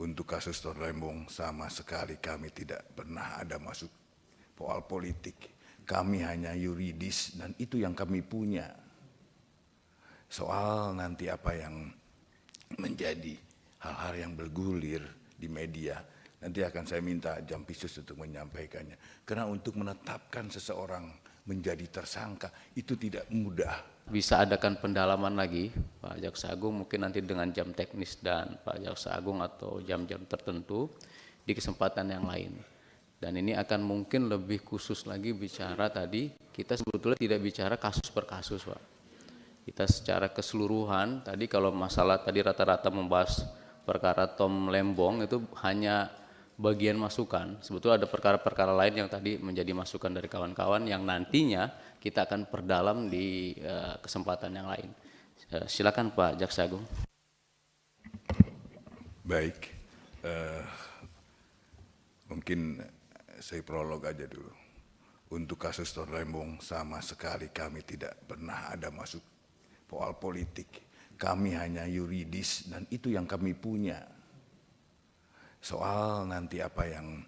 Untuk kasus Tor Lembong sama sekali kami tidak pernah ada masuk soal politik. Kami hanya yuridis dan itu yang kami punya. Soal nanti apa yang menjadi hal-hal yang bergulir di media, nanti akan saya minta Jampisus untuk menyampaikannya. Karena untuk menetapkan seseorang menjadi tersangka itu tidak mudah. Bisa adakan pendalaman lagi Pak Jaksa Agung, mungkin nanti dengan jam teknis dan Pak Jaksa Agung atau jam-jam tertentu di kesempatan yang lain. Dan ini akan mungkin lebih khusus lagi bicara tadi, kita sebetulnya tidak bicara kasus per kasus Pak. Kita secara keseluruhan, tadi kalau masalah tadi rata-rata membahas perkara Tom Lembong itu hanya bagian masukan. Sebetulnya ada perkara-perkara lain yang tadi menjadi masukan dari kawan-kawan yang nantinya kita akan perdalam di kesempatan yang lain. Silakan Pak Jaksa Agung. Baik, mungkin saya prolog aja dulu. Untuk kasus Tor Lembong sama sekali kami tidak pernah ada masuk soal politik. Kami hanya yuridis dan itu yang kami punya. Soal nanti apa yang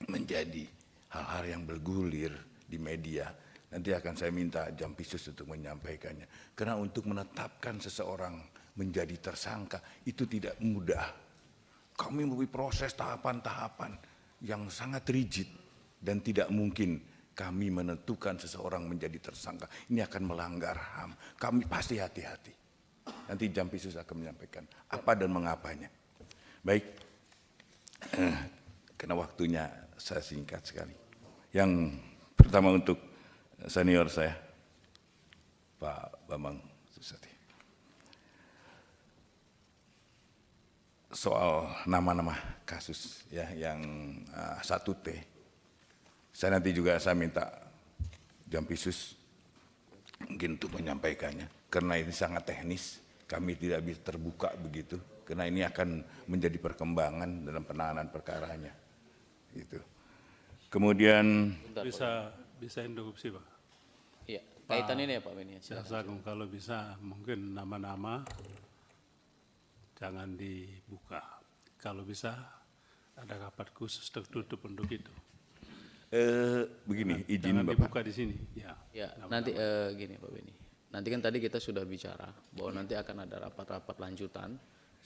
menjadi hal-hal yang bergulir di media, nanti akan saya minta Jampisus untuk menyampaikannya. Karena untuk menetapkan seseorang menjadi tersangka itu tidak mudah. Kami melalui proses tahapan-tahapan yang sangat rigid dan tidak mungkin kami menentukan seseorang menjadi tersangka. Ini akan melanggar HAM. Kami pasti hati-hati. Nanti Jampisus akan menyampaikan apa dan mengapanya. Baik. Karena waktunya saya singkat sekali. Yang pertama untuk senior saya, Pak Bambang Susatyo. Soal nama-nama kasus ya yang 1T, saya nanti juga saya minta Jampisus mungkin untuk menyampaikannya. Karena ini sangat teknis, kami tidak bisa terbuka begitu. Karena ini akan menjadi perkembangan dalam penanganan perkaranya. Gitu. Kemudian bisa interupsi Pak. Iya, kaitan ini ya Pak Beni. Jaksa Agung, kalau bisa mungkin nama-nama jangan dibuka. Kalau bisa ada rapat khusus tertutup untuk itu. begini, izin Jangan Bapak. dibuka di sini. Ya, nanti gini Pak Beni. Nanti kan tadi kita sudah bicara bahwa nanti akan ada rapat-rapat lanjutan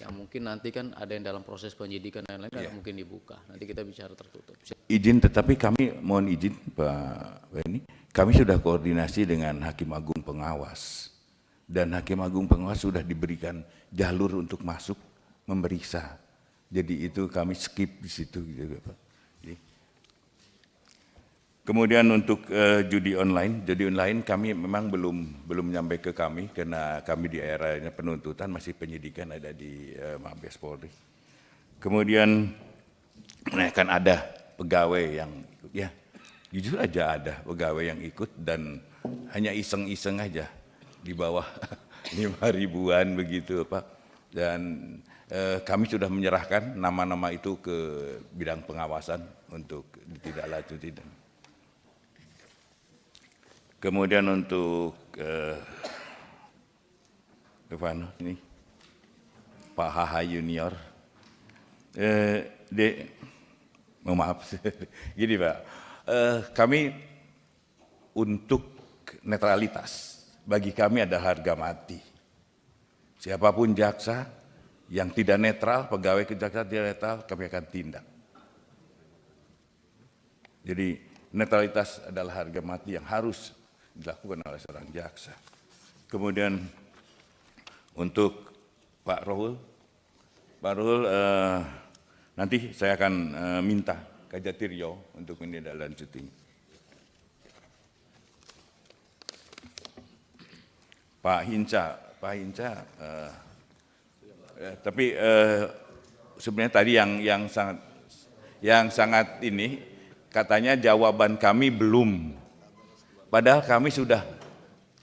yang mungkin nanti kan ada yang dalam proses penyidikan dan lain-lain mungkin dibuka. Nanti kita bicara tertutup. Izin, tetapi kami mohon izin Pak Beni, kami sudah koordinasi dengan Hakim Agung Pengawas. Dan Hakim Agung Pengawas sudah diberikan jalur untuk masuk memeriksa. Jadi itu kami skip di situ gitu Pak. Kemudian untuk judi online kami memang belum nyampe ke kami karena kami di eranya penuntutan, masih penyidikan ada di Mabes Polri. Kemudian akan ada pegawai yang ikut, ya jujur aja ada pegawai yang ikut dan hanya iseng-iseng aja di bawah 5 ribuan begitu Pak. Dan kami sudah menyerahkan nama-nama itu ke bidang pengawasan untuk ditindaklanjuti. Kemudian untuk ini Pak HH Junior, maaf, gini Pak, kami untuk netralitas, bagi kami ada harga mati. Siapapun jaksa yang tidak netral, pegawai kejaksaan tidak netral, kami akan tindak. Jadi netralitas adalah harga mati yang harus dilakukan oleh seorang jaksa. Kemudian untuk Pak Rohul, nanti saya akan minta Kajati Riau untuk menindaklanjutinya. Pak Hinca, tapi sebenarnya tadi yang sangat ini katanya jawaban kami belum. Padahal kami sudah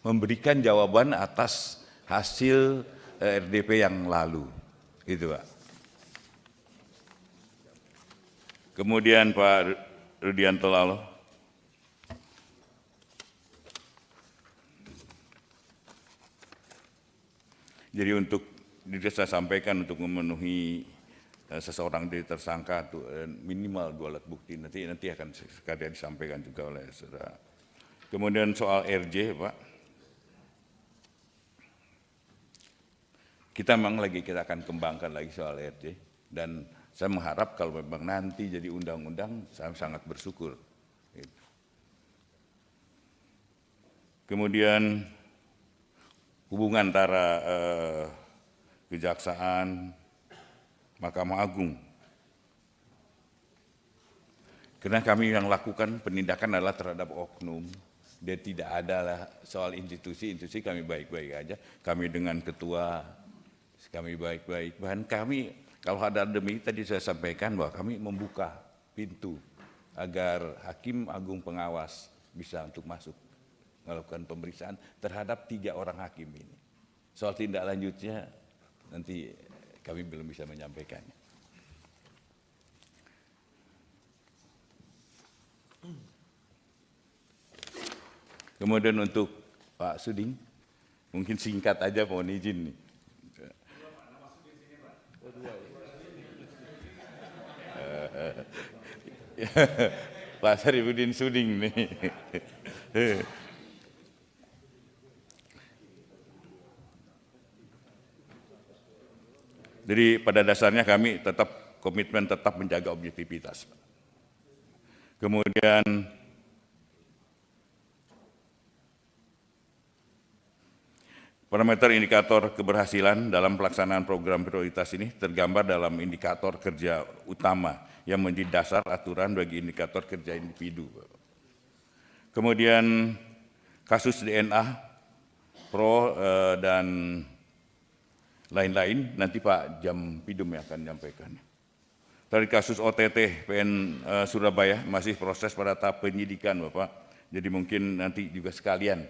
memberikan jawaban atas hasil RDP yang lalu, gitu Pak. Kemudian Pak Rudianto Lalo. Jadi untuk saya sampaikan untuk memenuhi seseorang jadi tersangka tuh minimal 2 alat bukti, nanti akan sekalian disampaikan juga oleh saudara. Kemudian soal RJ, Pak, kita akan kembangkan lagi soal RJ, dan saya mengharap kalau memang nanti jadi undang-undang, saya sangat bersyukur. Kemudian hubungan antara kejaksaan, Mahkamah Agung. Karena kami yang lakukan penindakan adalah terhadap oknum. Dia tidak ada lah soal institusi kami baik-baik aja. Kami dengan ketua, kami baik-baik. Bahkan kami, kalau ada demi tadi saya sampaikan bahwa kami membuka pintu agar Hakim Agung pengawas bisa untuk masuk melakukan pemeriksaan terhadap 3 orang hakim ini. Soal tindak lanjutnya nanti kami belum bisa menyampaikannya. Kemudian untuk Pak Suding, mungkin singkat aja mohon izin nih. Pak Sarifudin Suding nih. Jadi pada dasarnya kami komitmen tetap menjaga objektivitas. Kemudian parameter indikator keberhasilan dalam pelaksanaan program prioritas ini tergambar dalam indikator kerja utama yang menjadi dasar aturan bagi indikator kerja individu. Kemudian kasus DNA, Pro dan lain-lain, nanti Pak Jampidum yang akan menyampaikan. Dari kasus OTT PN Surabaya masih proses pada tahap penyidikan Bapak, jadi mungkin nanti juga sekalian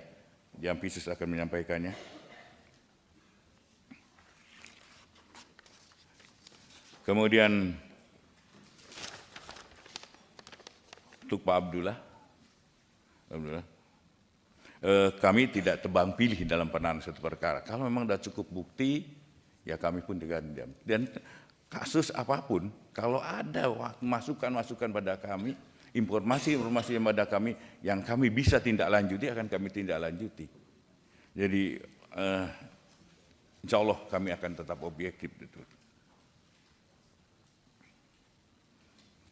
Jampisus akan menyampaikannya. Kemudian untuk Pak Abdullah, kami tidak tebang pilih dalam penanganan satu perkara. Kalau memang sudah cukup bukti, ya kami pun dengan diam. Dan kasus apapun, kalau ada masukan-masukan pada kami, informasi-informasi yang pada kami, yang kami bisa tindak lanjuti, akan kami tindak lanjuti. Jadi, insya Allah kami akan tetap objektif.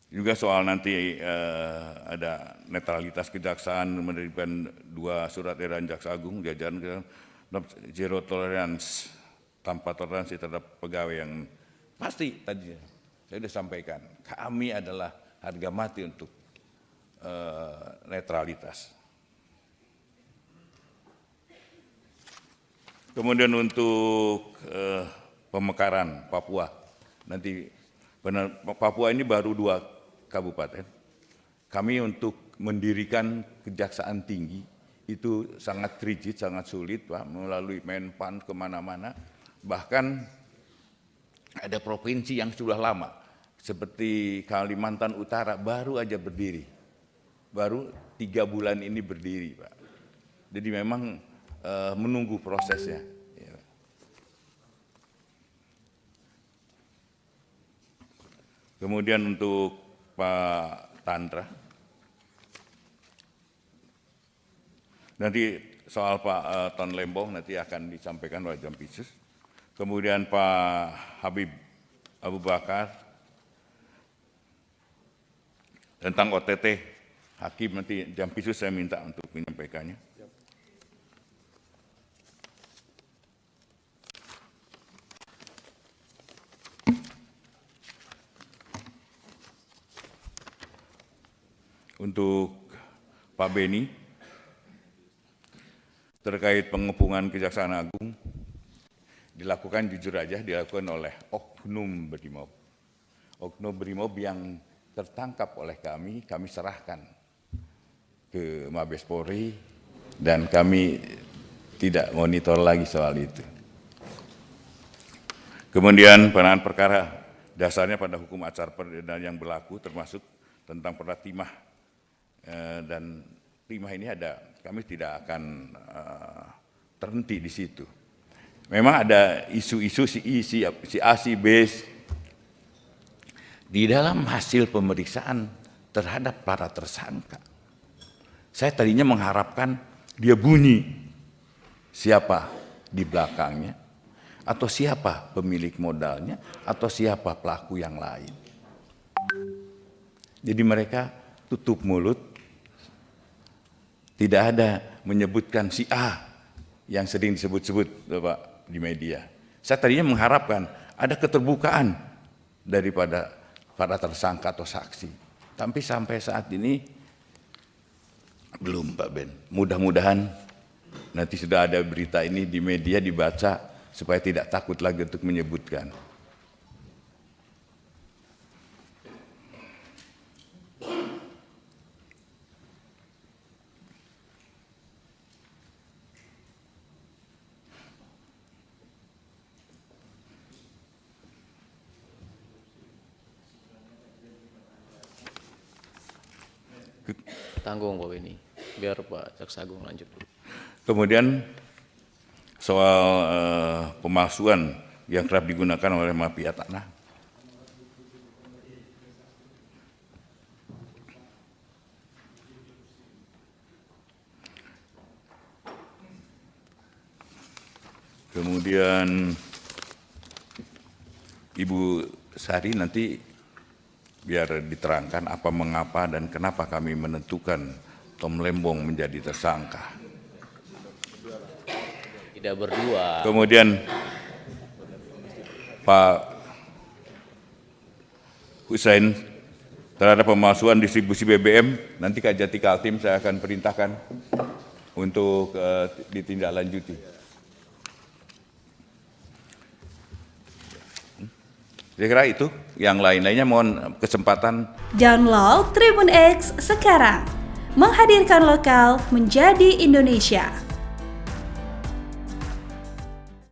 Juga soal nanti ada netralitas kejaksaan menerbitkan 2 surat edaran Jaksa Agung, jajaran zero tolerance, tanpa toleransi terhadap pegawai yang pasti tadi saya sudah sampaikan. Kami adalah harga mati untuk netralitas. Kemudian untuk pemekaran Papua, nanti Papua ini baru 2 kabupaten. Kami untuk mendirikan kejaksaan tinggi itu sangat rigid, sangat sulit Pak, melalui Menpan kemana-mana. Bahkan ada provinsi yang sudah lama, seperti Kalimantan Utara baru aja berdiri. Baru 3 bulan ini berdiri Pak. Jadi memang menunggu prosesnya. Kemudian untuk Pak Tandra, nanti soal Pak Ton Lembong nanti akan disampaikan oleh Jampisus. Kemudian Pak Habib Abu Bakar tentang OTT Hakim, nanti Jampisus saya minta untuk menyampaikannya. Untuk Pak Beni, terkait pengepungan Kejaksaan Agung, dilakukan jujur aja, dilakukan oleh oknum Brimob. Oknum Brimob yang tertangkap oleh kami serahkan ke Mabes Polri, dan kami tidak monitor lagi soal itu. Kemudian penanganan perkara dasarnya pada hukum acara perdana yang berlaku, termasuk tentang perda timah. Dan timah ini ada, kami tidak akan terhenti di situ. Memang ada isu-isu si A, si B, di dalam hasil pemeriksaan terhadap para tersangka, saya tadinya mengharapkan dia bunyi siapa di belakangnya, atau siapa pemilik modalnya, atau siapa pelaku yang lain. Jadi mereka tutup mulut, tidak ada menyebutkan si A yang sering disebut-sebut Bapak di media. Saya tadinya mengharapkan ada keterbukaan daripada para tersangka atau saksi. Tapi sampai saat ini belum, Pak Ben. Mudah-mudahan nanti sudah ada berita ini di media dibaca supaya tidak takut lagi untuk menyebutkan. Tanggung Pak Beni, biar Pak Jaksa Agung lanjut. Kemudian soal pemalsuan yang kerap digunakan oleh mafia tanah. Kemudian Ibu Sari nanti biar diterangkan apa, mengapa, dan kenapa kami menentukan Tom Lembong menjadi tersangka. Tidak berdua. Kemudian Pak Hussein terhadap pemalsuan distribusi BBM, nanti Kajati Kaltim saya akan perintahkan untuk ditindaklanjuti. Saya kira itu, yang lain-lainnya mohon kesempatan. Download Tribun X sekarang, menghadirkan lokal menjadi Indonesia.